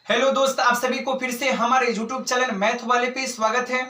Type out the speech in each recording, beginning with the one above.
Hello दोस्त, आप सभी को फिर से हमारे YouTube चैनल मैथ वाले पे स्वागत है।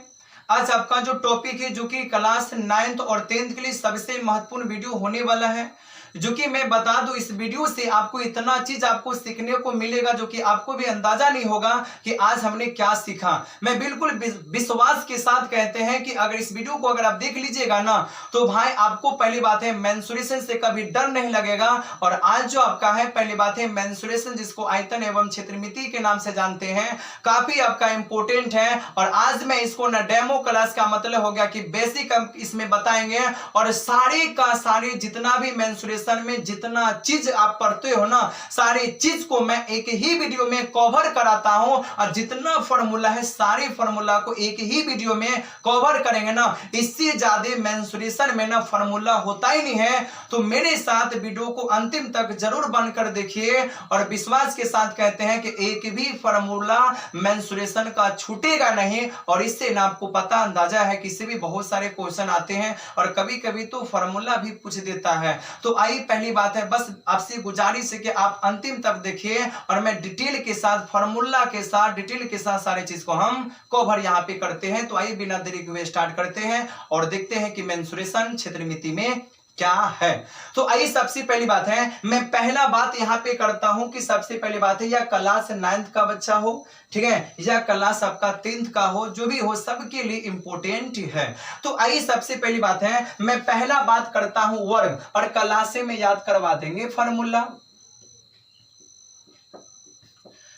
आज आपका जो टॉपिक है जो कि क्लास 9th और 10th के लिए सबसे महत्वपूर्ण वीडियो होने वाला है। जो कि मैं बता दूं, इस वीडियो से आपको इतना चीज आपको सीखने को मिलेगा जो कि आपको भी अंदाजा नहीं होगा कि आज हमने क्या सीखा। मैं बिल्कुल विश्वास के साथ कहते हैं कि अगर इस वीडियो को अगर आप देख लीजिएगा ना तो भाई आपको पहली बात है मेंसुरेशन से कभी डर नहीं लगेगा। और आज जो आपका है पहली बात है मेंसुरेशन, जिसको आयतन एवं क्षेत्रमिति के नाम से जानते हैं, काफी आपका इंपोर्टेंट है। और आज मैं इसको ना डेमो क्लास का मतलब हो गया कि बेसिक हम इसमें बताएंगे और सारे का सारे जितना भी मेंसुरेशन में जितना चीज आप पढ़ते हो ना सारी चीज को मैं एक ही वीडियो में कवर कराता हूं। और जितना फॉर्मूला है सारे फॉर्मूला को एक ही वीडियो में कवर करेंगे ना, इससे ज्यादा मेंसुरेशन में ना फॉर्मूला होता ही नहीं है। तो मेरे साथ वीडियो को अंतिम तक जरूर बनकर देखिए और विश्वास के साथ कहते हैं कि एक भी फॉर्मूला मेंसुरेशन का छूटेगा नहीं। और इससे ना आपको पता अंदाजा है कि इससे भी बहुत सारे क्वेश्चन आते हैं और कभी कभी तो फॉर्मूला भी पूछ देता है। तो आइए, पहली बात है बस आपसे गुजारिश है कि आप अंतिम तक देखिए और मैं डिटेल के साथ फॉर्मूला के साथ डिटेल के साथ सारे चीज को हम कवर यहां पे करते हैं। तो आइए बिना देरी के स्टार्ट करते हैं और देखते हैं कि मेंसुरेशन क्षेत्रमिति में क्या है। तो आइए, सबसे पहली बात है मैं पहला बात यहां पे करता हूं कि सबसे पहली बात है या क्लास 9th का बच्चा हो, ठीक है, या क्लास आपका 10th का हो, जो भी हो सबके लिए इंपोर्टेंट है। तो आइए, सबसे पहली बात है मैं पहला बात करता हूं वर्ग, और क्लासे में याद करवा देंगे फॉर्मूला।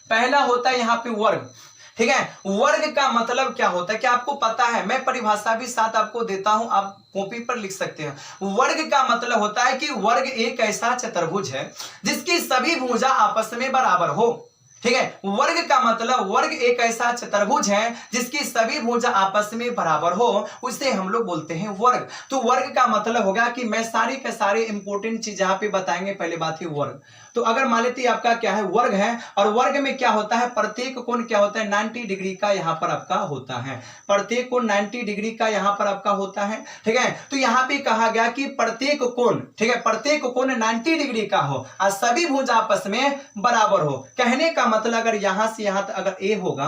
पहला होता है यहां पे वर्ग, ठीक है। वर्ग का मतलब क्या होता है, क्या आपको पता है? मैं परिभाषा भी साथ आपको देता हूं, आप कॉपी पर लिख सकते हैं। वर्ग का मतलब होता है कि वर्ग एक ऐसा चतुर्भुज है जिसकी सभी भुजा आपस में बराबर हो, ठीक है। वर्ग का मतलब वर्ग एक ऐसा चतुर्भुज है जिसकी सभी भुजा आपस में बराबर हो, उसे हम लोग बोलते हैं वर्ग। तो वर्ग का मतलब होगा कि मैं सारे के सारे इंपोर्टेंट चीज यहां पे बताएंगे। पहले बात है वर्ग। तो अगर मान लेते हैं आपका क्या है वर्ग है, और वर्ग में क्या होता है प्रत्येक कोण क्या होता है 90 डिग्री का यहां पर आपका होता है। प्रत्येक कोण 90 डिग्री का यहां पर आपका होता है, ठीक है। तो यहां पे कहा गया कि प्रत्येक कोण, ठीक है, प्रत्येक कोण 90 डिग्री का हो और सभी भुजा आपस में बराबर हो। कहने का मतलब अगर यहां से यहां तक अगर ए होगा,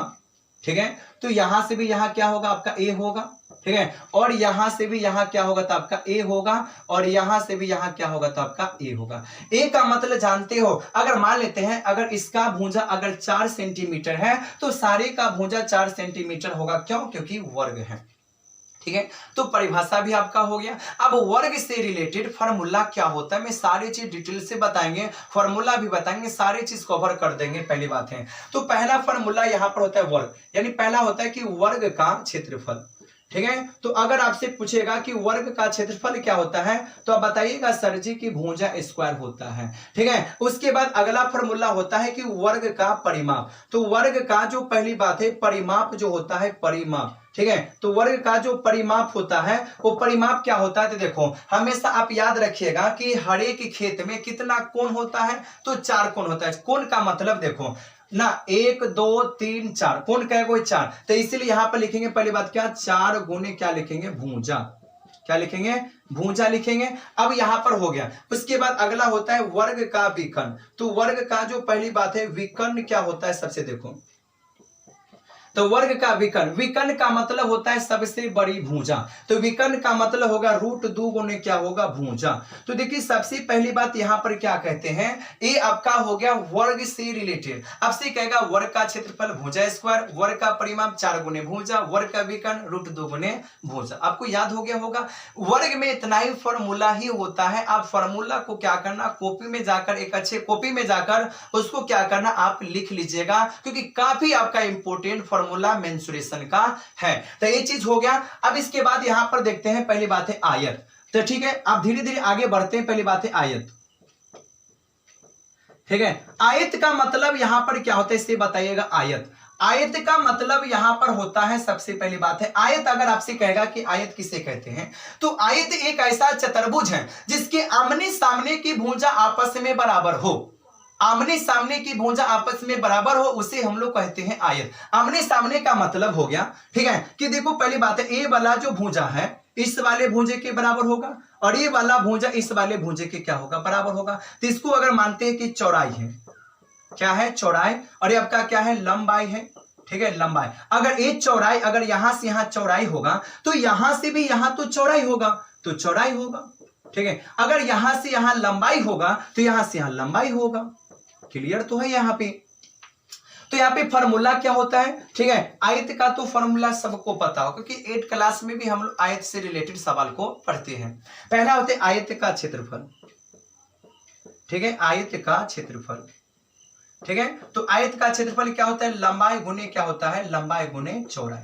ठीक है, तो यहां से भी यहां क्या होगा आपका ए होगा, ठीक है, और यहां से भी यहां क्या होगा तो आपका ए होगा, और यहां से भी यहां क्या होगा तो आपका ए होगा। ए का मतलब जानते हो, अगर मान लेते हैं अगर इसका भुजा अगर 4 सेंटीमीटर है तो सारे का भुजा 4 सेंटीमीटर होगा। क्यों? क्योंकि वर्ग है, ठीक है। तो परिभाषा भी आपका हो गया। अब वर्ग से रिलेटेड फॉर्मूला क्या होता है मैं सारी चीज डिटेल से बताएंगे, फॉर्मूला भी बताएंगे, सारी चीज कवर कर देंगे। पहली बात है तो पहला फॉर्मूला यहां पर होता है वर्ग, यानी पहला होता है कि वर्ग का क्षेत्रफल, ठीक है। तो अगर आपसे पूछेगा कि वर्ग का क्षेत्रफल क्या होता है तो आप बताइएगा सर जी की भुजा स्क्वायर होता है, ठीक है। उसके बाद अगला फॉर्मूला होता है कि वर्ग का परिमाप। तो वर्ग का जो पहली बात है परिमाप जो होता है परिमाप, ठीक है। तो वर्ग का जो परिमाप होता है वो परिमाप क्या होता है तो देखो हमेशा आप याद रखिएगा कि हर एक खेत में कितना कोण होता है तो 4 कोण होता है। कोण का मतलब देखो ना 1 2 3 4 कोण क्या है कोई 4, तो इसीलिए यहां पर लिखेंगे पहली बात क्या 4 गुने क्या लिखेंगे भुजा, क्या लिखेंगे भुजा लिखेंगे। अब यहां पर हो गया। उसके बाद अगला होता है वर्ग का विकर्ण। तो वर्ग का जो पहली बात है विकर्ण क्या होता है सबसे देखो, तो वर्ग का विकर्ण, विकर्ण का मतलब होता है सबसे बड़ी भुजा। तो विकर्ण का मतलब होगा √2 गुने क्या होगा भुजा। तो देखिए सबसे पहली बात यहां पर क्या कहते हैं, ये आपका हो गया वर्ग से रिलेटेड। आपसे कहेगा वर्ग का क्षेत्रफल भुजा स्क्वायर, वर्ग का परिमाप 4 गुने भुजा, वर्ग का विकर्ण √2 गुने भुजा। आपको याद हो गया होगा। वर्ग में इतना ही फॉर्मूला ही होता है। आप फॉर्मूला को क्या करना कॉपी में जाकर, एक अच्छे कॉपी में जाकर उसको क्या करना आप लिख लीजिएगा, क्योंकि काफी आपका इंपोर्टेंट फॉर्मूला मेंसुरेशन का है। तो ये चीज हो गया। अब इसके बाद यहां पर देखते हैं पहली बात है आयत। तो ठीक है, आप धीरे धीरे आगे बढ़ते हैं। पहली बात है आयत, ठीक है। आयत का मतलब यहां पर क्या होता है इसे बताइएगा। आयत, आयत का मतलब यहां पर होता है सबसे पहली बात है आयत। अगर आपसे कहेगा कि आयत किसे कहते हैं तो आयत एक ऐसा चतुर्भुज है जिसके आमने सामने की भुजा आपस में बराबर हो। आमने सामने की भुजा आपस में बराबर हो उसे हम लोग कहते हैं आयत। आमने सामने का मतलब हो गया, ठीक है, कि देखो पहली बात है ए वाला जो भुजा है इस वाले भुजे के बराबर होगा और ये वाला भुजा इस वाले भुजे के क्या होगा बराबर होगा। तो इसको अगर मानते हैं कि चौड़ाई है, क्या है, चौड़ाई, और ये आपका क्या है, लंबाई है। ठीक है, लंबाई। अगर ये चौड़ाई, अगर यहां से यहां चौड़ाई होगा तो यहां से भी यहां तो चौड़ाई होगा, तो चौड़ाई होगा। ठीक है, अगर यहां से यहां लंबाई होगा तो यहां से यहां लंबाई होगा। क्लियर तो है यहाँ पे। तो यहाँ पे फॉर्मूला क्या होता है, ठीक है, आयत का तो फॉर्मूला सबको पता हो, क्योंकि 8 क्लास में भी हम लोग आयत से रिलेटेड सवाल को पढ़ते हैं। पहला होता है आयत का क्षेत्रफल। ठीक है, आयत का क्षेत्रफल। ठीक है, तो आयत का क्षेत्रफल क्या होता है, लंबाई गुने क्या होता है, लंबाई गुने चौड़ाई।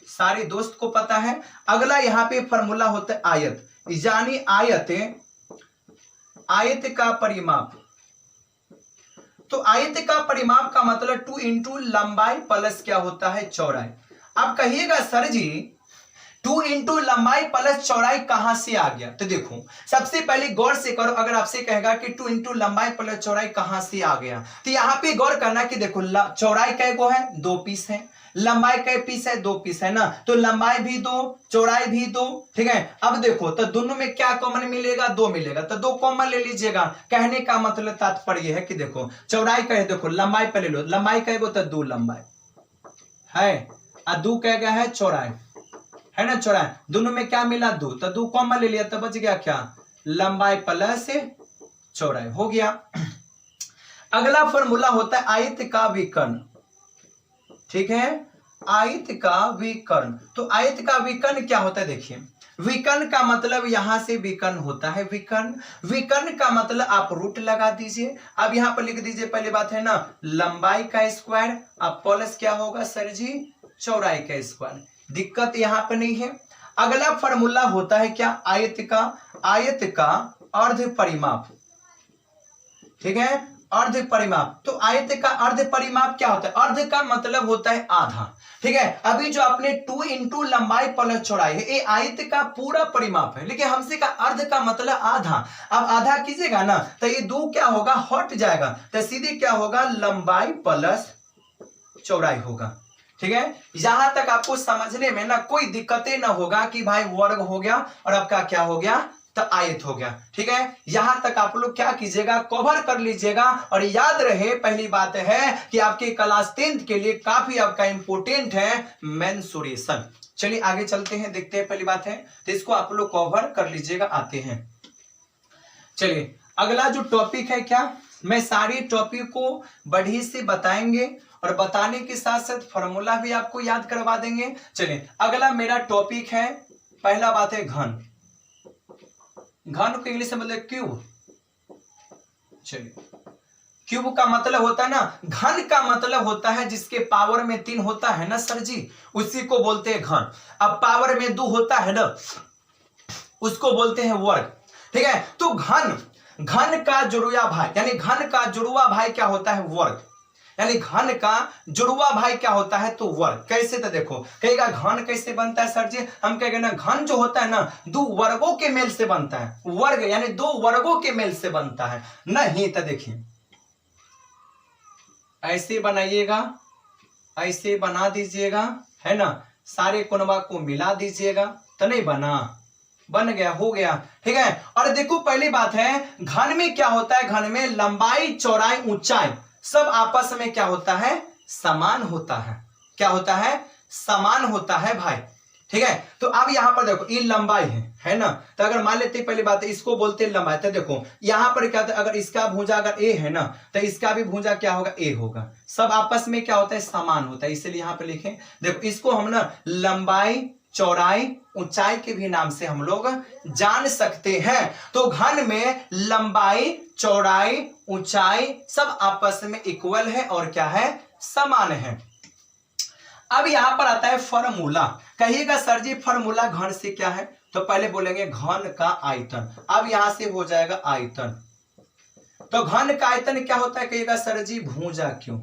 सारे दोस्त को पता है। अगला यहाँ पे फॉर्मूला होता है आयत, यानी आयत का परिमाप। तो आयत का परिमाप का मतलब 2 इंटू लंबाई प्लस क्या होता है, चौड़ाई। आप कहिएगा सर जी 2 इंटू लंबाई प्लस चौड़ाई कहां से आ गया, तो देखो सबसे पहले गौर से करो। अगर आपसे कहेगा कि 2 इंटू लंबाई प्लस चौड़ाई कहां से आ गया, तो यहां पे गौर करना कि देखो चौड़ाई कै गो है, 2 पीस है, लंबाई कै पीस है, 2 पीस है ना, तो लंबाई भी 2, चौड़ाई भी 2। ठीक है, अब देखो तो दोनों में क्या कॉमन मिलेगा, 2 मिलेगा, तो 2 कॉमन ले लीजिएगा। कहने का मतलब तात्पर्य है कि देखो चौड़ाई कहे, देखो लंबाई पे ले लो, लंबाई कहे तो 2 लंबाई है और 2 कह गया है चौड़ाई, है ना, चौड़ाई। दोनों में क्या मिला, 2, तो 2 कॉमन ले लिया, तो बच गया क्या, लंबाई प्लस चौड़ाई, हो गया। अगला फॉर्मूला होता है आयत का विकर्ण। ठीक है, आयत का विकर्ण। तो आयत का विकर्ण क्या होता है, देखिए विकर्ण का मतलब यहां से विकर्ण होता है, विकर्ण। विकर्ण का मतलब आप रूट लगा दीजिए। अब यहां पर लिख दीजिए, पहली बात है ना, लंबाई का स्क्वायर, अब प्लस क्या होगा सर जी, चौड़ाई का स्क्वायर। दिक्कत यहां पर नहीं है। अगला फॉर्मूला होता है क्या, आयत का अर्ध परिमाप। ठीक है, अर्ध परिमाप। तो आयत का अर्ध परिमाप क्या होता है, अर्ध का मतलब होता है आधा। ठीक है, अभी जो आपने 2 इंटू लंबाई प्लस चौड़ाई है, ये आयत का पूरा परिमाप है, लेकिन हमसे का अर्ध का मतलब आधा। अब आधा कीजिएगा ना तो ये 2 क्या होगा, हट जाएगा, तो सीधे क्या होगा, लंबाई प्लस चौड़ाई होगा। ठीक है, यहां तक आपको समझने में ना कोई दिक्कतें ना होगा कि भाई वर्ग हो गया और आपका क्या हो गया, तो आयत हो गया। ठीक है, यहां तक आप लोग क्या कीजिएगा, कवर कर लीजिएगा। और याद रहे, पहली बात है कि आपके क्लास 10th के लिए काफी आपका इंपोर्टेंट है मेंसुरेशन। चलिए आगे चलते हैं, देखते हैं। पहली बात है तो इसको आप लोग कवर कर लीजिएगा, आते हैं। चलिए अगला जो टॉपिक है, क्या मैं सारे टॉपिक को बढ़ी से बताएंगे और बताने के साथ साथ फॉर्मूला भी आपको याद करवा देंगे। चलिए अगला मेरा टॉपिक है, पहला बात है घन। घन को इंग्लिश में मतलब क्यूब। चलिए क्यूब का मतलब होता है ना, घन का मतलब होता है जिसके पावर में 3 होता है ना सर जी, उसी को बोलते हैं घन। अब पावर में 2 होता है ना, उसको बोलते हैं वर्ग। ठीक है, तो घन का जुड़वा भाई, यानी घन का जुड़वा भाई क्या होता है, वर्ग। यानी घन का जुड़वा भाई क्या होता है, तो वर्ग। कैसे, तो देखो कहेगा घन कैसे बनता है सर जी, हम कहेंगे ना घन जो होता है ना 2 वर्गों के मेल से बनता है, वर्ग यानी 2 वर्गों के मेल से बनता है। नहीं तो देखिए ऐसे बनाइएगा, ऐसे बना दीजिएगा, है ना, सारे कोनवा को मिला दीजिएगा, तो नहीं बना, बन गया, हो गया। ठीक है, और देखो पहली बात है, घन में क्या होता है, घन में लंबाई चौड़ाई ऊंचाई सब आपस में क्या होता है, समान होता है। क्या होता है, समान होता है भाई। ठीक है, तो अब यहां पर देखो ये लंबाई है ना, तो अगर मान लेते पहली बात है इसको बोलते हैं लंबाई, तो देखो यहां पर क्या होता है, अगर इसका भुजा अगर ए है ना, तो इसका भी भुजा क्या होगा, ए होगा। सब आपस में क्या होता है, समान होता है, इसलिए यहां पर लिखें। देखो इसको हम ना लंबाई चौड़ाई ऊंचाई के भी नाम से हम लोग जान सकते हैं। तो घन में लंबाई चौड़ाई ऊंचाई सब आपस में इक्वल है और क्या है, समान है। अब यहां पर आता है फॉर्मूला। कहिएगा सर जी फॉर्मूला घन से क्या है, तो पहले बोलेंगे घन का आयतन। अब यहां से हो जाएगा आयतन। तो घन का आयतन क्या होता है, कहिएगा सर जी भुजा क्यों।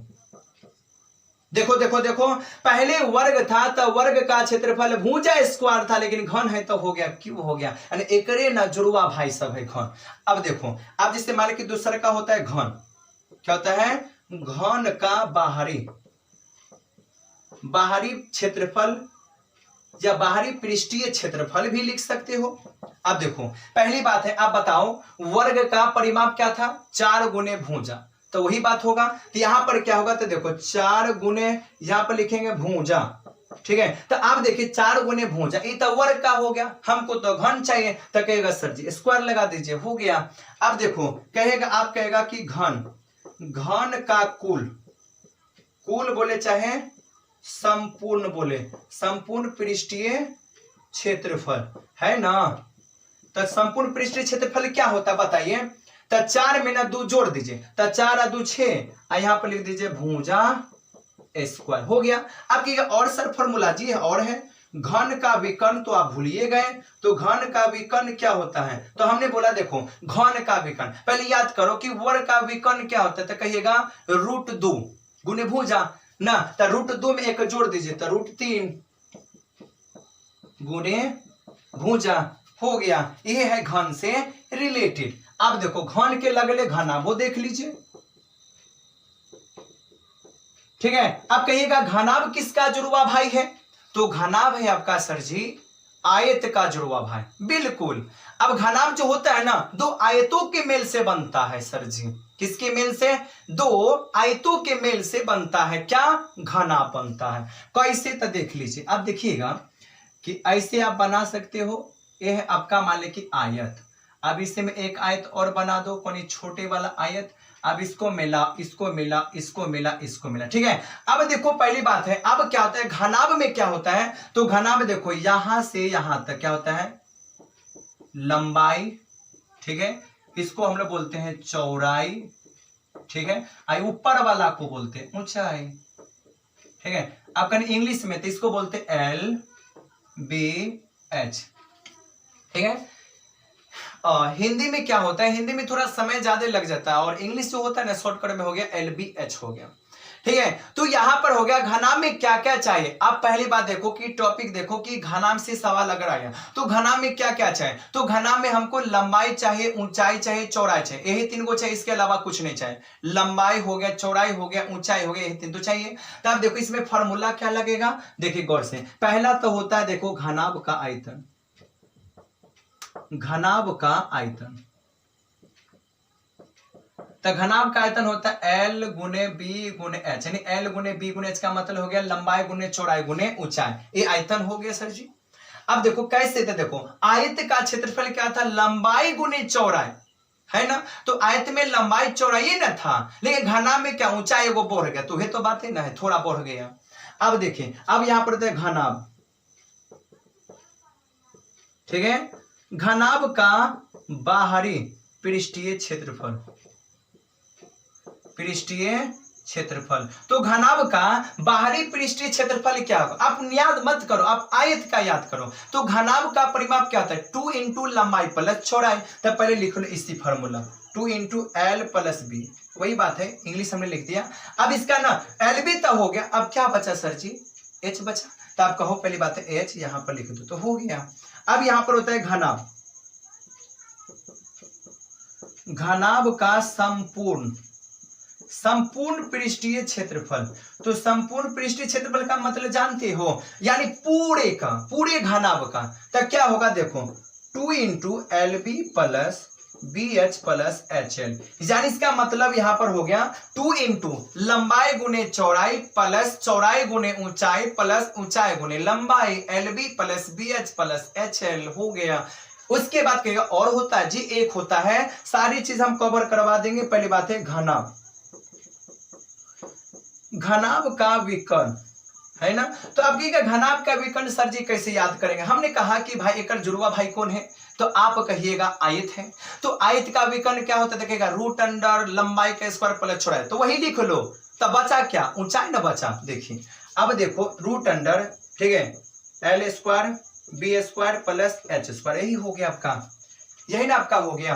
देखो देखो देखो, पहले वर्ग था तो वर्ग का क्षेत्रफल भुजा स्क्वायर था, लेकिन घन है तो हो गया क्यूब हो गया, यानी एकरे ना जुड़वा भाई सब है घन। अब देखो, अब जैसे मान लो कि दूसरा का होता है घन, क्या होता है, घन का बाहरी क्षेत्रफल या बाहरी पृष्ठीय क्षेत्रफल भी लिख सकते हो। अब देखो पहली बात है, आप बताओ वर्ग का परिमाप क्या था, 4 गुने भुजा, तो वही बात होगा। तो यहाँ पर क्या होगा, तो देखो 4 गुने यहाँ पर लिखेंगे भुजा, ठीक है। तो आप देखिए 4 गुने भुजा, ये तो वर्ग का हो गया, हमको तो घन चाहिए, तो कहेगा सर जी स्क्वायर लगा दीजिए, हो गया। अब देखो कहेगा, आप कहेगा कि घन, घन का कुल, कुल बोले चाहे संपूर्ण बोले, संपूर्ण पृष्ठीय क्षेत्रफल है ना। तो संपूर्ण पृष्ठीय क्षेत्रफल क्या होता है बताइए। तो 4 में ना 2 जोड़ दीजिए, तो 4 और 2 6, यहाँ पर लिख दीजिए भुजा स्क्वायर, हो गया। अब क्या और सर फॉर्मूला जी है, और है घन का विकर्ण, तो आप भूलिए गए। तो घन का विकर्ण क्या होता है, तो हमने बोला देखो घन का विकर्ण, पहले याद करो कि वर्ग का विकर्ण क्या होता है, तो कहिएगा √2 गुने भुजा ना, तो √2 में 1 जोड़ दीजिए, तो √3 गुने भुजा, हो गया। यह है घन से रिलेटेड। अब देखो घन के लगले घनाभ, वो देख लीजिए, ठीक है। अब कहिएगा घनाभ किसका जुड़वा भाई है, तो घनाभ है आपका सर जी आयत का जुड़वा भाई, बिल्कुल। अब घनाभ जो होता है ना, 2 आयतों के मेल से बनता है सर जी, किसके मेल से, 2 आयतों के मेल से बनता है, क्या घनाभ बनता है। कैसे, तो देख लीजिए। अब देखिएगा कि ऐसे आप बना सकते हो, यह है आपका मान लीजिए कि आयत, अब इसे में एक आयत और बना दो, कोई छोटे वाला आयत, अब इसको मिला, इसको मिला, इसको मिला, इसको मिला, ठीक है। अब देखो पहली बात है, अब क्या होता है घनाभ में, क्या होता है, तो घनाभ देखो यहां से यहां तक क्या होता है, लंबाई, ठीक है, इसको हम लोग बोलते हैं चौड़ाई, ठीक है, आई ऊपर वाला को बोलते हैं ऊंचाई, ठीक है। अब कहीं इंग्लिश में तो इसको बोलते हैं LBH, ठीक है। हिंदी में क्या होता है, हिंदी में थोड़ा समय ज्यादा लग जाता है, और इंग्लिश जो होता है ना शॉर्टकट में हो गया LBH हो गया, ठीक है। तो यहां पर हो गया घनाभ में क्या क्या चाहिए। आप पहली बात देखो कि टॉपिक देखो कि घनाभ से सवाल अगर आया तो घनाभ में क्या क्या चाहिए, तो घनाभ में हमको लंबाई चाहिए, ऊंचाई चाहिए, चौड़ाई चाहिए, यही 3 को चाहिए, इसके अलावा कुछ नहीं चाहिए। लंबाई हो गया, चौड़ाई हो गया, ऊंचाई हो गया, यही 3 तो चाहिए। तो आप देखो इसमें फॉर्मूला क्या लगेगा, देखिए गौर से, पहला तो होता है देखो घनाभ का आयतन, घनाभ का आयतन, तो घनाभ का आयतन होता है L गुने B गुने H, यानी L गुने B गुने H का मतलब हो गया लंबाई गुने चौड़ाई गुने ऊंचाई, ये आयतन हो गया सर जी। अब देखो कैसे थे, देखो आयत का क्षेत्रफल क्या था, लंबाई गुने चौड़ाई, है ना। तो आयत में लंबाई चौड़ाई ना था, लेकिन घनाभ में क्या ऊंचाई वो बढ़ गया, तो ये तो बात है ना, है थोड़ा बढ़ गया। अब देखिए, अब यहां पर घनाभ, ठीक है, घनाभ का बाहरी पृष्ठीय क्षेत्रफल, पृष्ठीय क्षेत्रफल, तो घनाभ का बाहरी पृष्ठीय क्षेत्रफल क्या होगा, आप याद मत करो, आप आयत का याद करो। तो घनाभ का परिमाप क्या होता है, 2 इंटू लंबाई प्लस चौड़ाई, तब पहले लिख लो इसी formula 2 into L plus B, वही बात है, इंग्लिश हमने लिख दिया। अब इसका ना LB तो हो गया, अब क्या बचा सर जी, H बचा, तो आप कहो पहली बात है H यहां पर लिख दो, तो हो गया। अब यहां पर होता है घनाभ, घनाभ का संपूर्ण, संपूर्ण पृष्ठीय क्षेत्रफल, तो संपूर्ण पृष्ठीय क्षेत्रफल का मतलब जानते हो, यानी पूरे का, पूरे घनाभ का, तो क्या होगा देखो 2 into LB plus BH plus HL, यानी इसका मतलब यहां पर हो गया 2 इंटू लंबाई गुने चौड़ाई प्लस चौड़ाई गुने ऊंचाई प्लस ऊंचाई गुने लंबाई, LB plus BH plus HL हो गया। उसके बाद कहेगा और होता है जी, एक होता है, सारी चीज हम कवर करवा देंगे। पहली बात है घनाभ, घनाभ का विकर्ण, है ना। तो अब क्या घनाभ का विकर्ण सर जी कैसे याद करेंगे, हमने कहा कि भाई एक जुड़वा भाई कौन है, तो आप कहिएगा आयत है। तो आयत का विकर्ण क्या होता है, देखिएगा √अंडर लंबाई का स्क्वायर प्लस चौड़ाई, तो वही लिख लो। तब बचा क्या, ऊंचाई ना बचा। देखिए अब देखो √अंडर, ठीक है, L square B square plus H square, यही हो गया आपका, यही ना आपका हो गया,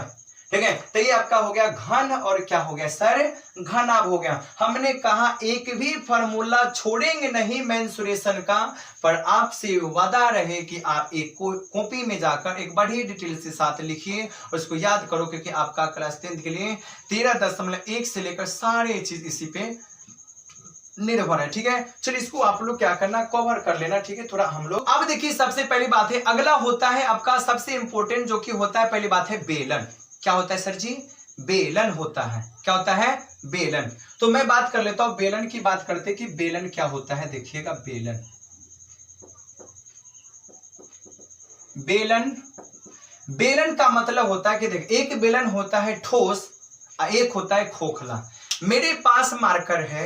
ठीक है। तो ये आपका हो गया घन, और क्या हो गया सर, घनाभ हो गया। हमने कहा एक भी फॉर्मूला छोड़ेंगे नहीं मेंसुरेशन का, पर आपसे वादा रहे कि आप एक कॉपी में जाकर एक बड़ी डिटेल के साथ लिखिए और उसको याद करो, क्योंकि आपका क्लास 10 के लिए 13.1 से लेकर सारे चीज इसी पे निर्भर है, ठीक है। चलिए इसको आप लोग क्या करना, कवर कर लेना, ठीक है। थोड़ा हम लोग अब देखिए, सबसे पहली बात है, अगला होता है आपका सबसे इंपॉर्टेंट, जो कि होता है पहली बात है बेलन। क्या होता है सर जी, बेलन होता है। क्या होता है? बेलन। तो मैं बात कर लेता हूं बेलन की, बात करते कि बेलन क्या होता है। देखिएगा बेलन, बेलन बेलन का मतलब होता है कि देख, एक बेलन होता है ठोस और एक होता है खोखला। मेरे पास मार्कर है,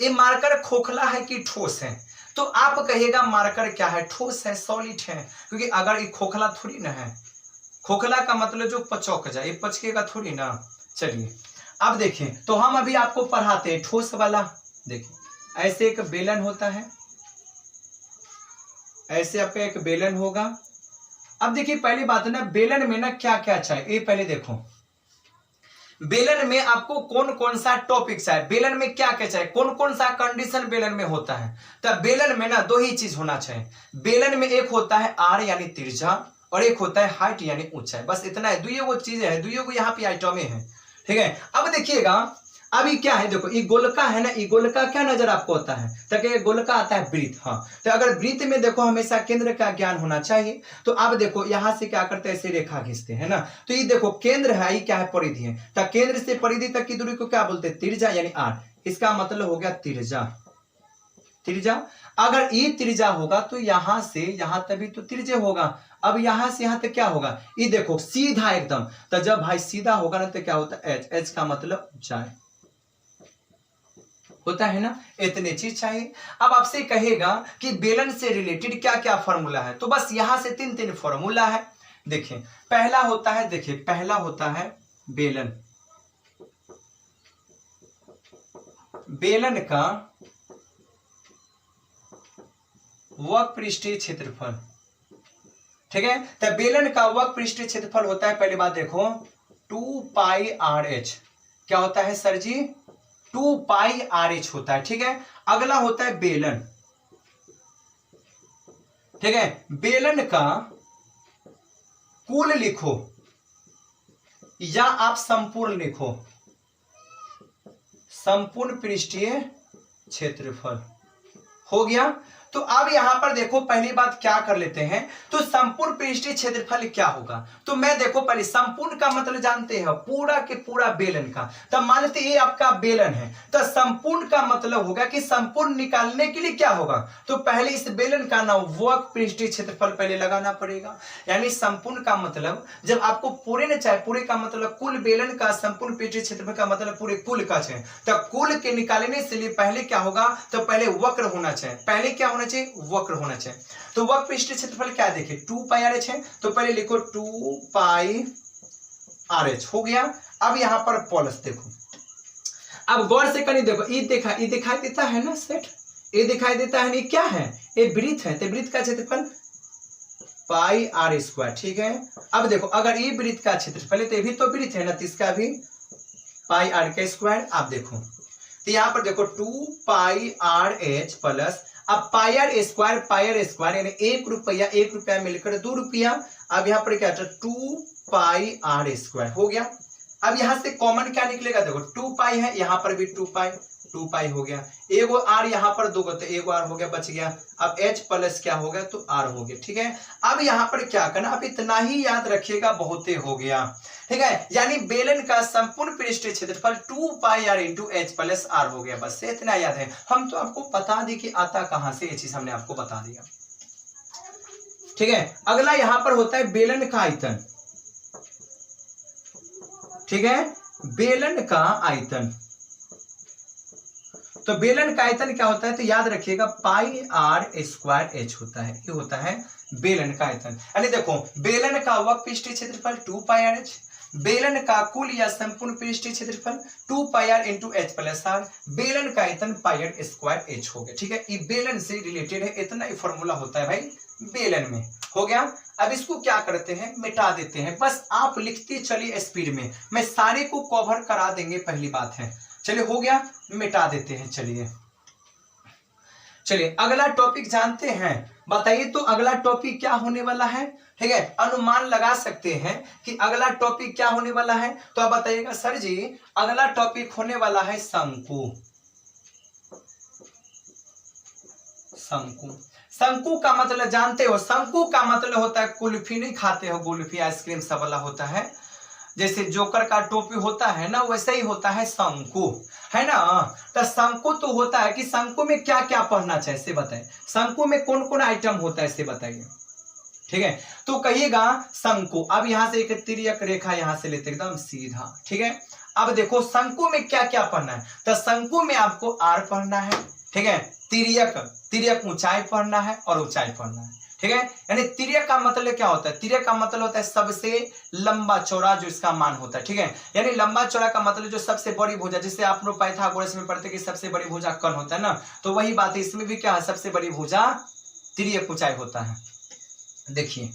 ये मार्कर खोखला है कि ठोस है? तो आप कहिएगा मार्कर क्या है? ठोस है, सॉलिड है। क्योंकि अगर ये खोखला थोड़ी ना है, खोखला का मतलब जो पचौक जाए, ये पचकेगा थोड़ी ना। चलिए अब देखिए, तो हम अभी आपको पढ़ाते हैं ठोस वाला। देखिए ऐसे एक बेलन होता है, ऐसे आपका एक बेलन होगा। अब देखिए पहली बात है ना, बेलन में ना क्या क्या चाहिए, ये पहले देखो। बेलन में आपको कौन कौन सा टॉपिक चाहिए, बेलन में क्या क्या चाहिए, कौन कौन सा कंडीशन बेलन में होता है। तो बेलन में ना दो ही चीज होना चाहिए। बेलन में एक होता है आर यानी त्रिज्या, और एक होता है हाइट यानी ऊंचाई। बस इतना है, दुइयो वो चीजें हैं, दुइयो को यहाँ पे आइटमें हैं। ठीक है, अब देखिएगा अभी क्या है, देखो ये गोलका है ना, ये गोलका क्या नजर आपको होता है? तो ये गोलका आता है वृत्त। हाँ, तो अगर वृत्त में देखो हमेशा केंद्र का ज्ञान होना चाहिए। तो अब देखो यहां से क्या करते हैं, ऐसे रेखा खींचते हैं ना। तो ये देखो केंद्र है, ये क्या है? परिधि है। तो केंद्र से परिधि तक की दूरी को क्या बोलते हैं? त्रिज्या यानी आर। इसका मतलब हो गया त्रिज्या। त्रिज्या, अगर ये त्रिज्या होगा तो यहां से यहां तक भी तो त्रिज्या होगा। अब यहां से यहां तक क्या होगा? ये देखो सीधा एकदम। तो जब भाई सीधा होगा ना तो क्या होता है? एच। एच का मतलब ऊंचाई होता है ना। इतने चीज चाहिए। अब आपसे कहेगा कि बेलन से रिलेटेड क्या क्या फॉर्मूला है, तो बस यहां से तीन तीन फॉर्मूला है। देखिए पहला होता है, देखिए पहला होता है बेलन, बेलन का वक्रपृष्ठीय क्षेत्रफल। ठीक है, तो बेलन का वक्रपृष्ठीय क्षेत्रफल होता है, पहली बात देखो 2 पाई आर एच। क्या होता है सर जी? 2 पाई आर एच होता है। ठीक है, अगला होता है बेलन। ठीक है, बेलन का कुल लिखो या आप संपूर्ण लिखो, संपूर्ण पृष्ठीय क्षेत्रफल हो गया। तो अब यहां पर देखो पहली बात क्या कर लेते हैं, तो संपूर्ण पृष्ठीय क्षेत्रफल क्या होगा। तो मैं देखो पहले संपूर्ण का मतलब जानते हैं पूरा के पूरा बेलन का। तब मानते ये आपका बेलन है, तो संपूर्ण का मतलब होगा कि संपूर्ण निकालने के लिए क्या होगा, तो पहले इस बेलन का नाम वक्र पृष्ठीय क्षेत्रफल पहले लगाना पड़ेगा। यानी संपूर्ण का मतलब जब आपको पूरे न चाहे, पूरे का मतलब कुल बेलन का, संपूर्ण पृष्ठीय क्षेत्रफल का मतलब पूरे कुल का चाहिए। तो कुल के निकालने से लिए पहले क्या होगा, तो पहले वक्र होना चाहिए। पहले क्या होना चाहिए? वक्र होना चाहिए। तो वक्र पृष्ठीय क्षेत्रफल क्या देखे? 2 पाई आर एच है, तो पहले लिखो 2 पाई आर एच हो गया। अब यहां पर प्लस देखो, अब गौर से कहीं देखो, ये दिखाई देता है ना सेट, ये दिखाई देता है, ये क्या है? ये वृत्त है। तो वृत्त का क्षेत्रफल पाई आर स्क्वायर। ठीक है, अब देखो अगर ये वृत्त का क्षेत्रफल है तो ये भी तो वृत्त है ना, तो इसका भी पाई आर का स्क्वायर। आप देखो तो यहां पर देखो 2 पाई आर एच प्लस, अब पायर स्क्वायर यानी 1 रुपया, 1 रुपया मिलकर 2 रुपया। अब यहां पर क्या था? 2 पाई आर स्क्वायर हो गया। अब यहां से कॉमन क्या निकलेगा? देखो 2 पाई है, यहां पर भी 2 पाई हो गया। एगो आर यहां पर दो तो एगो आर हो गया, बच गया। अब एच प्लस क्या हो गया? तो आर हो गया। ठीक है, अब यहां पर क्या करना, अब इतना ही याद रखिएगा, बहुत ही हो गया। ठीक है, यानी बेलन का संपूर्ण पृष्ठीय क्षेत्रफल 2 pi R into H plus R हो गया। बस इतना याद है। हम तो आपको बता दी कि आता कहां से, ये चीज हमने आपको बता दिया। ठीक है, अगला यहां पर होता है बेलन का आयतन। ठीक है, बेलन का आयतन। तो बेलन का आयतन क्या होता है, तो याद रखिएगा पाई आर स्क्वायर एच होता है। ये होता है बेलन का आयतन। यानी देखो बेलन का वक्रपृष्ठीय क्षेत्रफल 2 पाई आर एच, बेलन का कुल या संपूर्ण पृष्ठीय क्षेत्रफल 2 pi R into H plus R, बेलन का आयतन पाई आर स्क्वायर एच हो गया। ठीक है, ये बेलन से रिलेटेड है, इतना ही फॉर्मूला होता है भाई बेलन में। हो गया। अब इसको क्या करते हैं, मिटा देते हैं। बस आप लिखते चलिए स्पीड में, मैं सारे को कवर करा देंगे, पहली बात है। चलिए हो गया, मिटा देते हैं। चलिए अगला टॉपिक जानते हैं। बताइए तो अगला टॉपिक क्या होने वाला है। ठीक है, अनुमान लगा सकते हैं कि अगला टॉपिक क्या होने वाला है। तो आप बताइएगा सर जी अगला टॉपिक होने वाला है शंकु। शंकु का मतलब जानते हो, शंकु का मतलब होता है कुल्फी, नहीं खाते हो कुल्फी, आइसक्रीम सब वाला होता है। जैसे जोकर का टोपी होता है ना, वैसे ही होता है शंकु, है ना। तो शंकु तो होता है कि शंकु में क्या क्या पढ़ना चाहिए इसे बताइए, शंकु में कौन कौन आइटम होता है इसे बताइए, ठीक है। तो कहिएगा शंकु, अब यहां से एक तिर्यक रेखा यहां से लेते एकदम सीधा, ठीक है। अब देखो शंकु में क्या क्या पढ़ना है, तो शंकु में आपको आर पढ़ना है, ठीक है। तिर्यक, तिर्यक ऊंचाई पढ़ना है और ऊंचाई पढ़ना है, ठीक है। यानी तिर्यक का मतलब क्या होता है, तिर्यक का मतलब होता है सबसे लंबा चौड़ा जो इसका मान होता है, ठीक है। यानी लंबा चौड़ा का मतलब जो सबसे बड़ी भुजा, जिससे आप लोग पाइथागोरस में पढ़ते कि सबसे बड़ी भुजा कर्ण होता है ना, तो वही बात है इसमें भी, क्या है, सबसे बड़ी भुजा तिर्यक ऊंचाई होता है। देखिए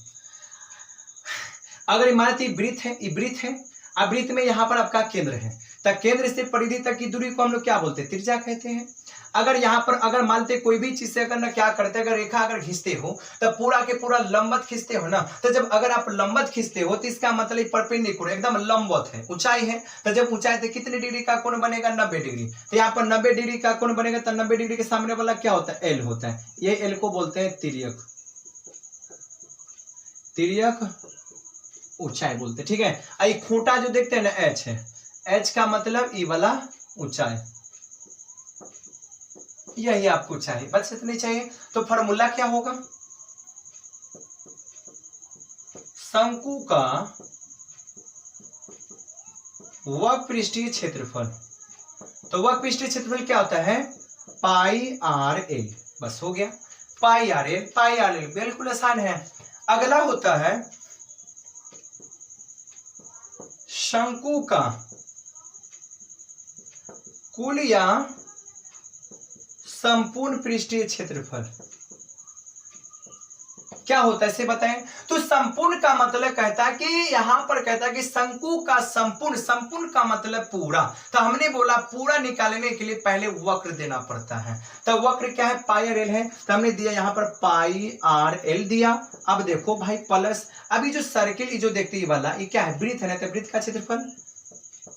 अगर इमारत वृत्त है, वृत्त है, अब वृत्त में यहाँ पर आपका केंद्र है, तो केंद्र से परिधि तक की दूरी को हम लोग क्या बोलते हैं, त्रिज्या कहते हैं। अगर यहाँ पर अगर मानते कोई भी चीज से अगर ना क्या करते, अगर रेखा अगर खींचते हो तो पूरा के पूरा लंबवत खींचते हो ना, तो जब अगर आप लंबवत खींचते हो तो इसका मतलब परपेंडिकुलर एकदम लंबवत है, ऊंचाई है, तो जब ऊंचाई तो कितने डिग्री का कोण बनेगा, 90 डिग्री। तो यहाँ पर 90 डिग्री का कोण बनेगा, तो 90 डिग्री के सामने वाला क्या होता है, एल होता है। ये एल को बोलते हैं तिर्यक, तिर्यक ऊंचाई बोलते, ठीक है। आई खूंटा जो देखते हैं ना, एच है, एच का मतलब ई वाला ऊंचाई, यही आपको चाहिए, बस इतनी चाहिए। तो फॉर्मूला क्या होगा, शंकु का वक्रपृष्ठीय क्षेत्रफल, तो वक्रपृष्ठीय क्षेत्रफल क्या होता है, पाई आर एल, बस हो गया, पाई आर एल, पाई आर एल बिल्कुल आसान है। अगला होता है शंकु का कुल या संपूर्ण पृष्ठीय क्षेत्रफल क्या होता है इसे बताएं। तो संपूर्ण का मतलब कहता है कि यहां पर कहता है कि शंकु का संपूर्ण, संपूर्ण का मतलब पूरा, तो हमने बोला पूरा निकालने के लिए पहले वक्र देना पड़ता है, तो वक्र क्या है, पाई आर एल है, तो हमने दिया यहां पर पाई आर एल दिया। अब देखो भाई प्लस, अभी जो सर्किल जो देखते ये वाला ये क्या है, वृत्त है ना, तो वृत्त का क्षेत्रफल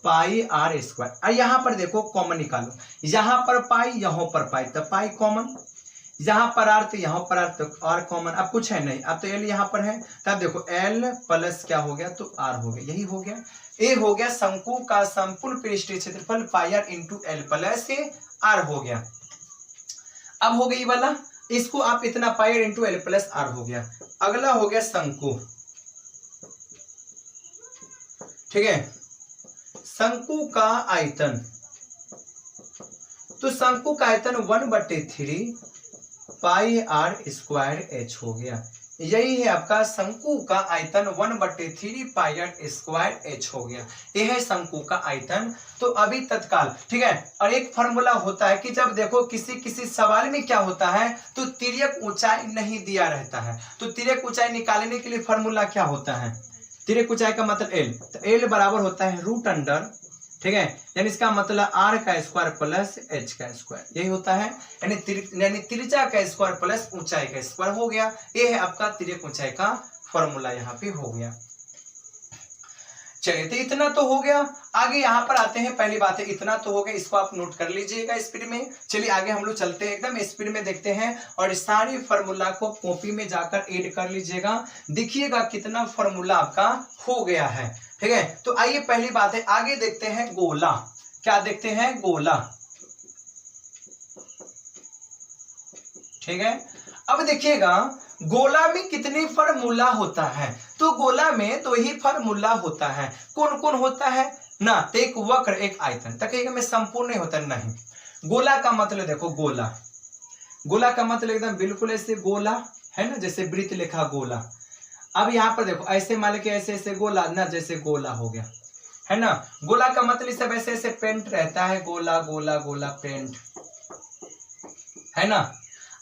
पाई आर स्क्वायर, और यहां पर देखो कॉमन निकालो, यहां पर पाई यहां पर पाई, तो पाई कॉमन, यहां पर आर तो यहां पर आर, तो आर कॉमन, अब कुछ है नहीं, अब तो एल यहां पर है, तब देखो एल प्लस क्या हो गया, तो आर हो गया, यही हो गया। ए हो गया शंकु का संपूर्ण पृष्ठीय क्षेत्रफल pi R into L plus R हो गया। अब हो गई वाला, इसको आप इतना pi R into L plus R हो गया। अगला हो गया शंकु, ठीक है, शंकु का आयतन, तो शंकु का आयतन 1/3 पाई आर स्क्वायर एच हो गया, यही है आपका शंकु का आयतन 1/3 पाई आर स्क्वायर एच हो गया, यह है शंकु का आयतन। तो अभी तत्काल, ठीक है। और एक फॉर्मूला होता है कि जब देखो किसी किसी सवाल में क्या होता है, तो तिर्यक ऊंचाई नहीं दिया रहता है, तो तिर्यक ऊंचाई निकालने के लिए फॉर्मूला क्या होता है, तिर्यक ऊंचाई का मतलब एल, तो एल बराबर होता है रूट अंडर, ठीक है, यानी इसका मतलब आर का स्क्वायर प्लस एच का स्क्वायर, यही होता है, यानी त्रिज्या का स्क्वायर प्लस ऊंचाई का स्क्वायर हो गया। ये है आपका तिर्यक ऊंचाई का फॉर्मूला यहाँ पे हो गया। चलिए तो इतना तो हो गया, आगे यहाँ पर आते हैं, पहली बात है इतना तो हो गया, इसको आप नोट कर लीजिएगा स्पीड में। चलिए आगे हम लोग चलते हैं, एकदम स्पीड में देखते हैं, और सारी फॉर्मूला को कॉपी में जाकर ऐड कर लीजिएगा, देखिएगा कितना फॉर्मूला आपका हो गया है, ठीक है। तो आइए पहली बात है, आगे देखते हैं गोला, क्या देखते हैं, गोला, ठीक है। अब देखिएगा गोला में कितनी फॉर्मूला होता है, तो गोला में तो ही फॉर्मूला होता है, कौन कौन होता है ना, तो एक वक्र एक आयतन, तो कहेगा मैं संपूर्ण नहीं होता, नहीं। गोला का मतलब देखो, गोला, गोला का मतलब एकदम बिल्कुल ऐसे गोला है ना, जैसे वृत्त लिखा गोला। अब यहाँ पर देखो ऐसे मान के ऐसे ऐसे गोला ना, जैसे गोला हो गया है ना, गोला का मतलब सब ऐसे ऐसे पेंट रहता है, गोला गोला गोला पेंट, है ना।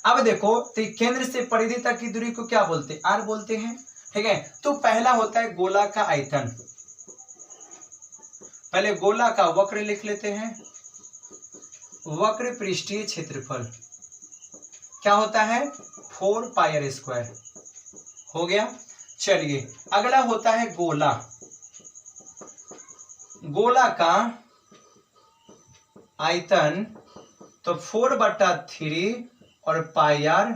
अब देखो तो केंद्र से परिधि तक की दूरी को क्या बोलते हैं, आर बोलते हैं, ठीक है। तो पहला होता है गोला का आयतन, पहले गोला का वक्र लिख लेते हैं, वक्र पृष्ठीय क्षेत्रफल क्या होता है, 4 पाई आर स्क्वायर हो गया। चलिए अगला होता है गोला, गोला का आयतन तो 4/3 और पाई आर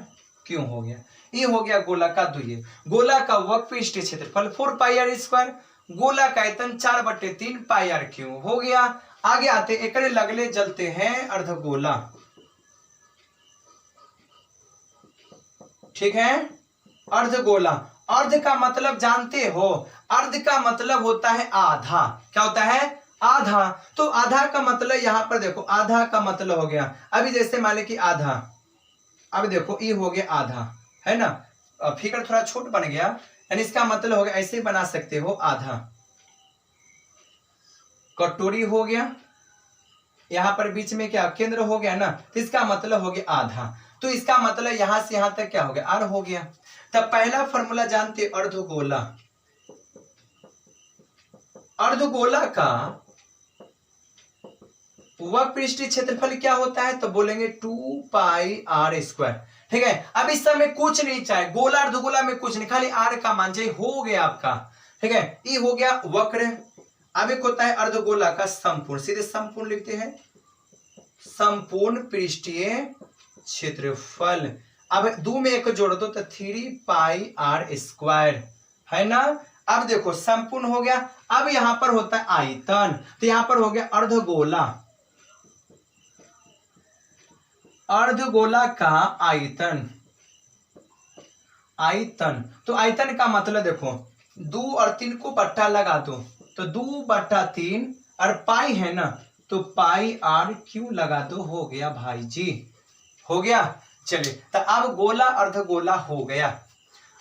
क्यों हो गया, ये हो गया गोला का द्विय, गोला का वक्रपृष्ठीय क्षेत्रफल 4 पाई आर स्क्वायर, गोला का आयतन 4/3 पाई आर क्यूब हो गया। आगे आते एक लगले जलते हैं अर्धगोला, ठीक है। अर्धगोला, अर्ध का मतलब जानते हो, अर्ध का मतलब होता है आधा। क्या होता है? आधा। तो आधा का मतलब यहां पर देखो, आधा का मतलब हो गया, अभी जैसे मान ली कि आधा, अब देखो ये हो गया आधा, है ना। फिगर थोड़ा छोट बन गया, यानी इसका मतलब हो गया, ऐसे बना सकते हो आधा। कटोरी हो गया, यहां पर बीच में क्या केंद्र हो गया ना, तो इसका मतलब हो गया आधा। तो इसका मतलब यहां से यहां तक क्या हो गया? आर हो गया। तब पहला फॉर्मूला जानते, अर्धगोला। अर्धगोला का वक्रपृष्ठीय क्षेत्रफल क्या होता है? तो बोलेंगे 2 पाई आर स्क्वायर, ठीक है। अब इस समय कुछ नहीं चाहिए, गोला अर्धगोला में कुछ नहीं, खाली आर का मान चाहिए, हो गया आपका, ठीक है। ये हो गया वक्र। अब एक होता है अर्धगोला का संपूर्ण, सीधे संपूर्ण लिखते हैं, संपूर्ण पृष्ठीय क्षेत्रफल। अब 2 में 1 जोड़ दो तो 3 पाई आर स्क्वायर, है ना। अब देखो संपूर्ण हो गया। अब यहां पर होता है आयतन, तो यहां पर हो गया अर्धगोला, अर्धगोला का आयतन। आयतन, तो आयतन का मतलब देखो 2 और 3 को बट्टा लगा दो, तो 2/3 और पाई है ना, तो पाई आर क्यू लगा दो, हो गया भाई जी, हो गया। चलिए, तो अब गोला अर्धगोला हो गया।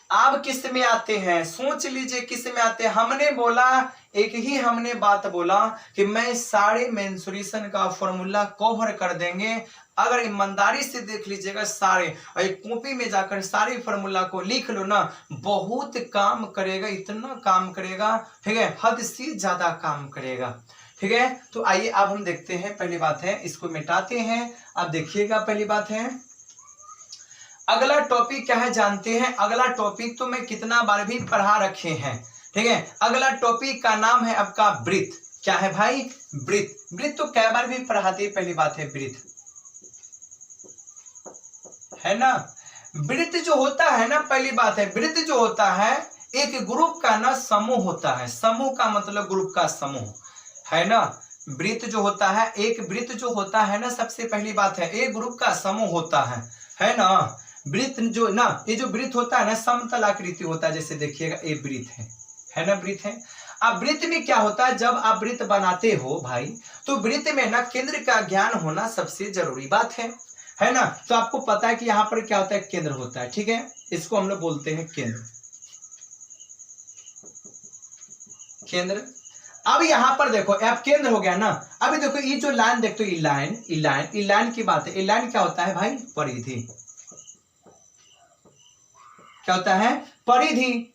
अब किस में आते हैं? सोच लीजिए किस में आते हैं। हमने बोला, एक ही हमने बात बोला कि मैं सारे मेंसुरेशन का फॉर्मूला कवर कर देंगे। अगर ईमानदारी से देख लीजिएगा सारे, और एक कॉपी में जाकर सारे फॉर्मूला को लिख लो ना, बहुत काम करेगा, इतना काम करेगा, ठीक है, हद से ज्यादा काम करेगा, ठीक है। तो आइए अब हम देखते हैं, पहली बात है इसको मिटाते हैं। अब देखिएगा, पहली बात है अगला टॉपिक क्या है जानते हैं। अगला टॉपिक तो मैं कितना बार भी पढ़ा रखे हैं, ठीक है। अगला टॉपिक का नाम है आपका वृत्त। क्या है भाई? वृत्त। वृत्त तो कई बार भी पढ़ाते, पहली बात है वृत्त, है ना। वृत्त जो होता है ना, पहली बात है वृत्त जो होता है एक ग्रुप का ना समूह होता है। समूह का मतलब ग्रुप का समूह, है ना। वृत्त जो होता है, एक वृत्त जो होता है ना, सबसे पहली बात है एक ग्रुप का समूह होता है ना। वृत्त जो ना, ये जो वृत्त होता है ना, समतल आकृति होता है, जैसे देखिएगा ये वृत्त है ना, वृत्त है। अब वृत्त में क्या होता है, जब आप वृत्त बनाते हो भाई, तो वृत्त में ना केंद्र का ज्ञान होना सबसे जरूरी बात है ना। तो आपको पता है कि यहाँ पर क्या होता है, केंद्र होता है, ठीक है। इसको हम लोग बोलते हैं केंद्र, केंद्र। अब यहां पर देखो, अब केंद्र हो गया ना। अभी देखो ये जो लाइन देखते हो, ये लाइन की बात है। ये लाइन क्या होता है भाई? परिधि। क्या होता है? परिधि।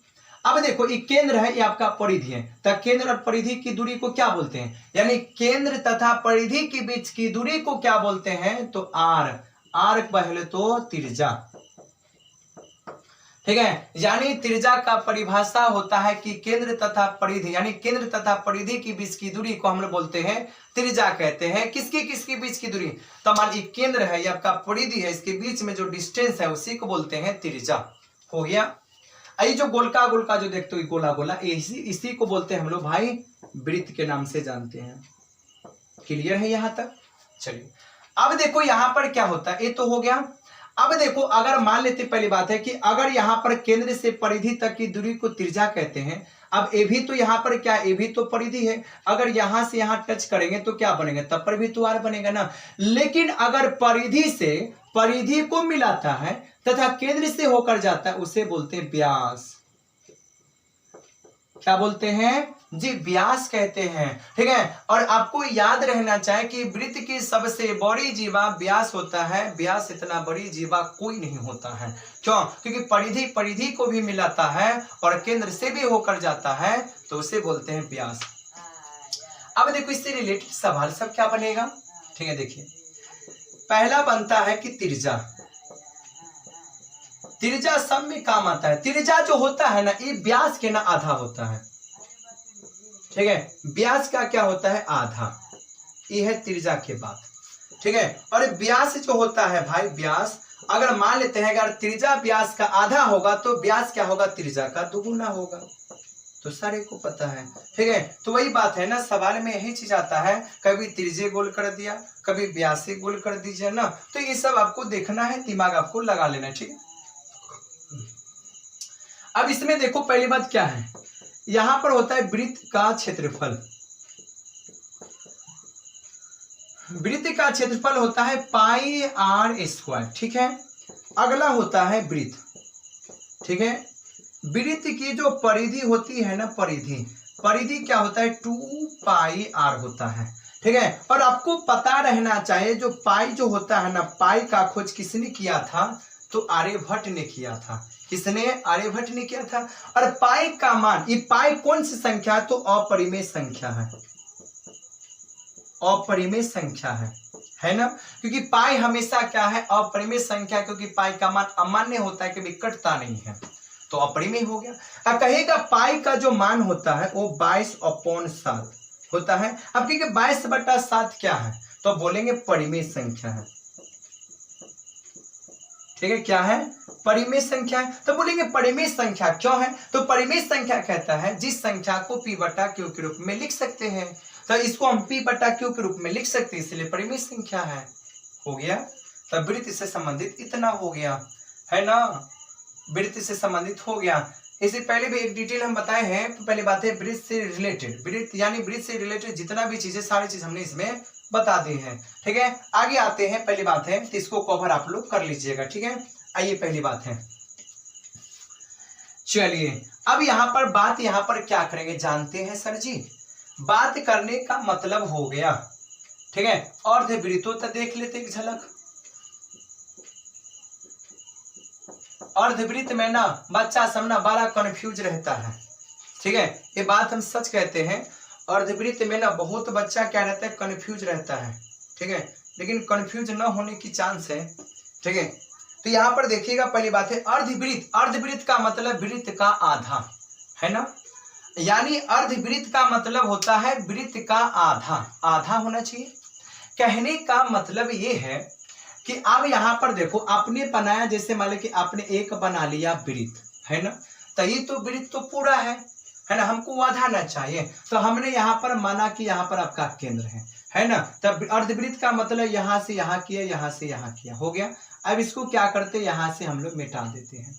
अब देखो ये केंद्र है, ये आपका परिधि है, तो केंद्र और परिधि की दूरी को क्या बोलते हैं? यानी केंद्र तथा परिधि के बीच की दूरी को क्या बोलते हैं? तो आर। आर पहले तो त्रिज्या, ठीक है। यानी त्रिज्या का परिभाषा होता है कि केंद्र तथा परिधि, यानी केंद्र तथा परिधि के बीच की दूरी को हम लोग बोलते हैं त्रिज्या कहते हैं। किसकी किसके बीच की दूरी? तो मान लीजिए केंद्र है, ये आपका परिधि है, इसके बीच में जो डिस्टेंस है उसी को बोलते हैं त्रिज्या, हो गया। ये जो गोलका गोलका जो देखते हो, गोला गोला, इसी को बोलते हैं हम लोग भाई वृत्त के नाम से जानते हैं। क्लियर है यहां तक? चलिए, अब देखो यहां पर क्या होता है, ये तो हो गया। अब देखो, अगर मान लेते, पहली बात है कि अगर यहां पर केंद्र से परिधि तक की दूरी को त्रिज्या कहते हैं। अब ये भी तो यहां पर क्या, ये भी तो परिधि है। अगर यहां से यहां टच करेंगे तो क्या बनेगा? तब पर भी तो आर बनेगा ना। लेकिन अगर परिधि से परिधि को मिलाता है तथा केंद्र से होकर जाता है, उसे बोलते हैं व्यास। क्या बोलते हैं जी? व्यास कहते हैं, ठीक है। और आपको याद रहना चाहिए कि वृत्त की सबसे बड़ी जीवा व्यास होता है। व्यास इतना बड़ी जीवा कोई नहीं होता है। क्यों? क्योंकि परिधि परिधि को भी मिलाता है और केंद्र से भी होकर जाता है, तो उसे बोलते हैं व्यास। अब देखो इससे रिलेटेड सवाल सब क्या बनेगा, ठीक है। देखिए, पहला बनता है कि त्रिज्या। त्रिज्या सब में काम आता है। त्रिज्या जो होता है ना, ये व्यास के ना आधा होता है, ठीक है। व्यास का क्या होता है? आधा। ये है त्रिज्या के बात, ठीक है। और व्यास जो होता है भाई, व्यास अगर मान लेते हैं अगर त्रिज्या व्यास का आधा होगा तो व्यास क्या होगा? त्रिज्या का दुगुना होगा। तो तो सारे को पता है। ठीक है, तो वही बात है ना, सवाल में यही चीज आता है, कभी त्रिज्य गोल कर दिया, कभी व्यासी गोल कर दीजिए ना, तो ये सब आपको देखना है, दिमाग आपको लगा लेना है। ठीक है, अब इसमें देखो पहली बात क्या है, यहां पर होता है वृत्त का क्षेत्रफल। वृत्त का क्षेत्रफल होता है पाई आर स्क्वायर। ठीक है, अगला होता है वृत्त। ठीक है, वृत्त की जो परिधि होती है ना, परिधि क्या होता है 2 पाई आर होता है। ठीक है, और आपको पता रहना चाहिए जो पाई जो होता है ना, पाई का खोज किसने किया था, तो आर्यभट्ट ने किया था। किसने? आर्यभट्ट ने किया था। और पाई का मान, ये पाई कौन सी संख्या, तो अपरिमेय संख्या है, अपरिमेय संख्या है ना, क्योंकि पाई हमेशा क्या है, अपरिमेय संख्या, क्योंकि पाई का मान अमान्य होता है, कभी कटता नहीं है, तो अपरिमेय हो गया। अब कहेगा पाई का जो मान होता है वो 22/7 होता है। अब कहेंगे 22/7 क्या है, तो बोलेंगे परिमेय संख्या है। ठीक है, क्या है, परिमेय संख्या है। तो बोलेंगे परिमेय संख्या क्यों है, तो परिमेय संख्या कहता है जिस संख्या को p/q के रूप में लिख सकते हैं, तो इसको हम p/q के रूप में लिख सकते हैं, इसलिए परिमेय संख्या है। हो गया, तब वृत्त से संबंधित इतना हो गया है ना, वृत्त से संबंधित हो गया। इससे पहले भी एक डिटेल हम बताए हैं। तो पहली बात है वृत्त से रिलेटेड, वृत्त यानी वृत्त से रिलेटेड जितना भी चीजें, सारी चीज हमने इसमें बता दी है। ठीक है, आगे आते हैं। पहली बात है, तो इसको कवर आप लोग कर लीजिएगा। ठीक है, आइए पहली बात है, चलिए अब यहाँ पर बात, यहाँ पर क्या करेंगे जानते हैं सर जी, बात करने का मतलब हो गया। ठीक है, अर्धवृत्तों तक देख लेते एक झलक। अर्धवृत्त में ना बच्चा सब ना बड़ा कंफ्यूज रहता है। ठीक है, ये बात हम सच कहते हैं, अर्धवृत्त में ना बहुत बच्चा क्या रहता है, कंफ्यूज रहता है। ठीक है, लेकिन कंफ्यूज ना होने की चांस है। ठीक है, तो यहाँ पर देखिएगा, पहली बात है अर्धवृत्त। अर्धवृत्त का मतलब वृत्त का आधा है ना, यानी अर्धवृत्त का मतलब होता है वृत्त का आधा, आधा होना चाहिए। कहने का मतलब ये है कि अब यहाँ पर देखो, आपने बनाया, जैसे मान लो कि आपने एक बना लिया वृत्त है ना, तो ये तो वृत्त तो पूरा है ना, हमको आधा ना चाहिए, तो हमने यहाँ पर माना कि यहाँ पर आपका केंद्र है ना, तब अर्धवृत्त का मतलब यहाँ से यहाँ किया, यहाँ से यहाँ किया, हो गया। अब इसको क्या करते, यहाँ से हम लोग मिटा देते हैं,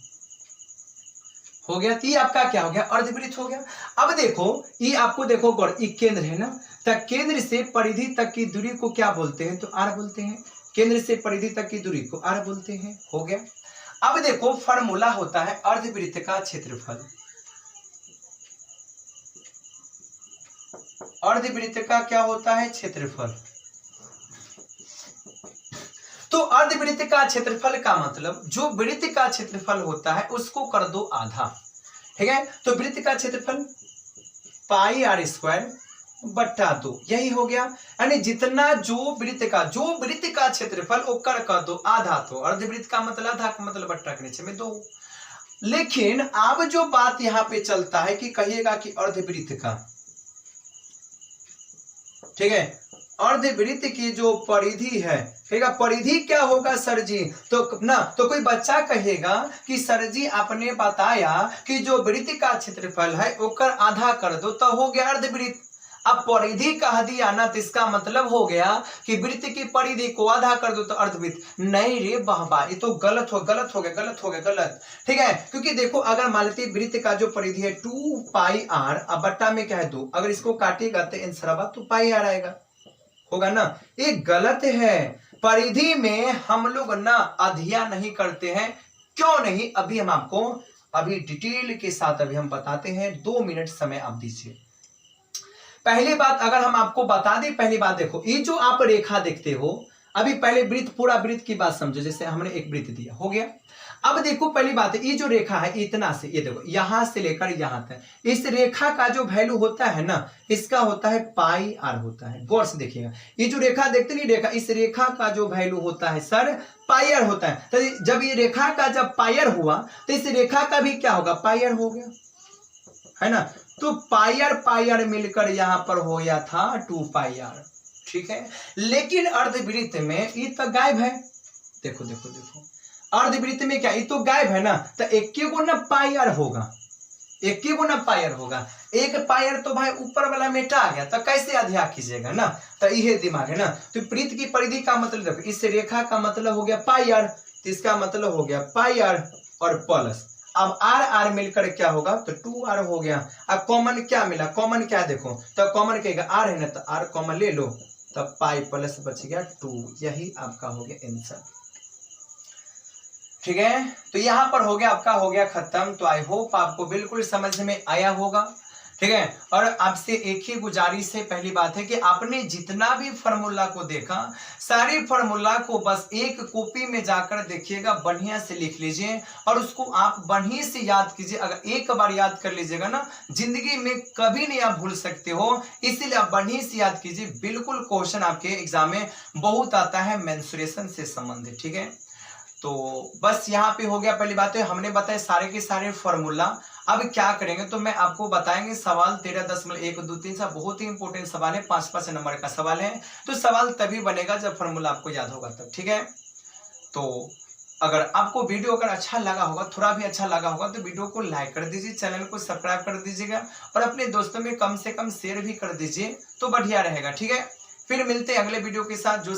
हो गया। तो ये आपका क्या हो गया, अर्धवृत्त हो गया। अब देखो, ये आपको देखो गौर, ये केंद्र है ना, तो केंद्र से परिधि तक की दूरी को क्या बोलते हैं, तो आर बोलते हैं। केंद्र से परिधि तक की दूरी को आर बोलते हैं, हो गया। अब देखो फॉर्मूला होता है अर्धवृत्त का क्षेत्रफल। अर्धवृत्त का क्या होता है, क्षेत्रफल। तो अर्धवृत्त का क्षेत्रफल का मतलब जो वृत्त का क्षेत्रफल होता है उसको कर दो आधा। ठीक है, तो वृत्त का क्षेत्रफल पाई आर स्क्वायर बट्टा 2, यही हो गया। यानी जितना जो वृत्त का क्षेत्रफल वो कर दो आधा, तो अर्धवृत्त का मतलब आधा का मतलब बट्टा के नीचे में 2। लेकिन अब जो बात यहाँ पे चलता है कि कहिएगा कि अर्धवृत्त का, ठीक है, अर्धवृत्त की जो परिधि है, कहेगा परिधि क्या होगा सर जी, तो ना, तो कोई बच्चा कहेगा कि सर जी आपने बताया कि जो वृत्त का क्षेत्रफल है ओकर आधा कर दो तो हो गया अर्धवृत्त। अब परिधि कह दिया ना, तो इसका मतलब हो गया कि वृत्त की परिधि को आधा कर दो तो अर्धवृत्त। नहीं रे बाबा, ये तो गलत हो गया। ठीक है, क्योंकि देखो अगर मान लेते वृत्त का जो परिधि है 2 पाई आर, अब बट्टा में क्या है 2, अगर इसको काटेगा तो आंसर तो पाई आर आएगा, होगा ना। ये गलत है, परिधि में हम लोग ना अधिया नहीं करते हैं। क्यों नहीं, अभी हम आपको अभी डिटेल के साथ अभी हम बताते हैं। 2 मिनट समय आप दीजिए। पहली बात अगर हम आपको बता दें, पहली बात देखो, ये जो आप रेखा देखते हो, अभी पहले वृत्त, पूरा वृत्त की बात समझो। जैसे हमने एक वृत्त दिया, हो गया। अब देखो पहली बात है, ये जो रेखा है इतना से, ये देखो यहां से लेकर यहां तक, इस रेखा का जो वैल्यू होता है ना, इसका होता है पाई आर होता है। गौर से देखिएगा, ये जो रेखा देखते नहीं, रेखा, इस रेखा का जो वैल्यू होता है सर पाई आर होता है। तो जब ये रेखा का जब पाई आर हुआ तो इस रेखा का भी क्या होगा, पाई आर हो गया, है ना। तो पाई आर मिलकर यहां पर हो गया था 2 पाई आर। ठीक है, लेकिन अर्धवृत्त में ये तो गायब है। देखो देखो देखो, अर्धवृत्त में क्या, ये तो गायब है ना, तो 1 गुना पाई आर होगा, 1 गुना पाई आर होगा। एक पायर तो भाई ऊपर वाला मेटा आ गया, तो कैसे अध्यय कीजिएगा ना, तो यही दिमाग है ना। तो वृत्त की परिधि का मतलब देखो, इस रेखा का मतलब हो गया पायर, तो इसका मतलब हो गया पायर और प्लस, अब आर आर मिलकर क्या होगा, तो 2r हो गया। अब कॉमन क्या मिला, कॉमन क्या देखो, तो कॉमन कहेगा आर है ना, तो आर कॉमन ले लो, तब पाई प्लस बच गया 2, यही आपका हो गया आंसर। ठीक है, तो यहाँ पर हो गया आपका हो गया खत्म। तो आई होप आपको बिल्कुल समझ में आया होगा। ठीक है, और आपसे एक ही गुजारिश है, पहली बात है कि आपने जितना भी फार्मूला को देखा, सारी फार्मूला को बस एक कॉपी में जाकर देखिएगा, बढ़िया से लिख लीजिए और उसको आप बढ़िया से याद कीजिए। अगर एक बार याद कर लीजिएगा ना, जिंदगी में कभी नहीं आप भूल सकते हो, इसीलिए आप बढ़िया से याद कीजिए। बिल्कुल क्वेश्चन आपके एग्जाम में बहुत आता है मेंसुरेशन से संबंधित। ठीक है, तो बस यहाँ पे हो गया। पहली बात है हमने बताया सारे के सारे फॉर्मूला। अब क्या करेंगे, तो मैं आपको बताएंगे सवाल 13.123 सा बहुत ही इंपॉर्टेंट सवाल है, 5 नंबर का सवाल है। तो सवाल तभी बनेगा जब फॉर्मूला आपको याद होगा तब। ठीक है, तो अगर आपको वीडियो अगर अच्छा लगा होगा, थोड़ा भी अच्छा लगा होगा, तो वीडियो को लाइक कर दीजिए, चैनल को सब्सक्राइब कर दीजिएगा और अपने दोस्तों में कम से कम शेयर भी कर दीजिए, तो बढ़िया रहेगा। ठीक है, फिर मिलते हैं अगले वीडियो के साथ। जो